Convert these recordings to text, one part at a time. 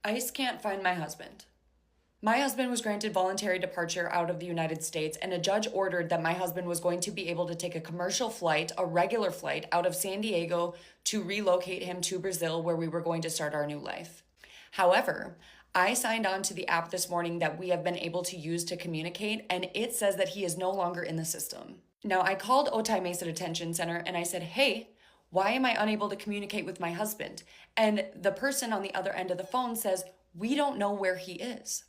ICE can't find my husband. My husband was granted voluntary departure out of the United States, and a judge ordered that my husband was going to be able to take a commercial flight, a regular flight, out of San Diego to relocate him to Brazil, where we were going to start our new life. However, I signed on to the app this morning that we have been able to use to communicate, and it says that he is no longer in the system. Now, I called Otay Mesa Detention Center and I said, hey, why am I unable to communicate with my husband? And the person on the other end of the phone says, we don't know where he is.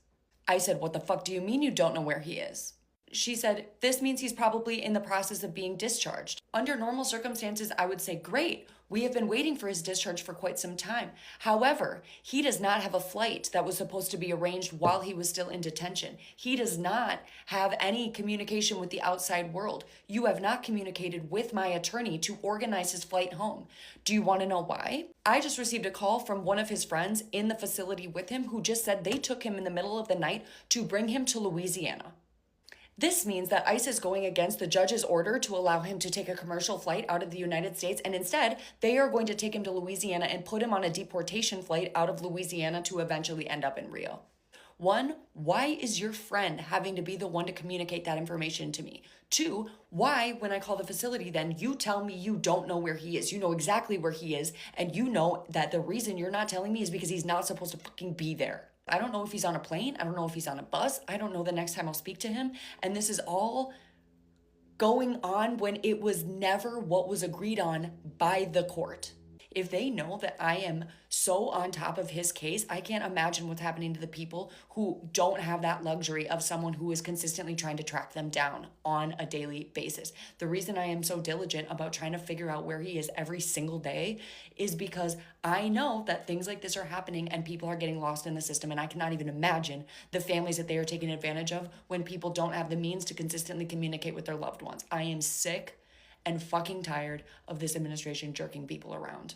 I said, what the fuck do you mean you don't know where he is? She said, this means he's probably in the process of being discharged. Under normal circumstances, I would say, great, we have been waiting for his discharge for quite some time. However, he does not have a flight that was supposed to be arranged while he was still in detention. He does not have any communication with the outside world. You have not communicated with my attorney to organize his flight home. Do you want to know why? I just received a call from one of his friends in the facility with him who just said they took him in the middle of the night to bring him to Louisiana. This means that ICE is going against the judge's order to allow him to take a commercial flight out of the United States, and instead, they are going to take him to Louisiana and put him on a deportation flight out of Louisiana to eventually end up in Rio. One, why is your friend having to be the one to communicate that information to me? Two, why, when I call the facility, then you tell me you don't know where he is? You know exactly where he is, and you know that the reason you're not telling me is because he's not supposed to fucking be there. I don't know if he's on a plane. I don't know if he's on a bus. I don't know the next time I'll speak to him. And this is all going on when it was never what was agreed on by the court. If they know that I am so on top of his case, I can't imagine what's happening to the people who don't have that luxury of someone who is consistently trying to track them down on a daily basis. The reason I am so diligent about trying to figure out where he is every single day is because I know that things like this are happening and people are getting lost in the system, and I cannot even imagine the families that they are taking advantage of when people don't have the means to consistently communicate with their loved ones. I am sick and fucking tired of this administration jerking people around.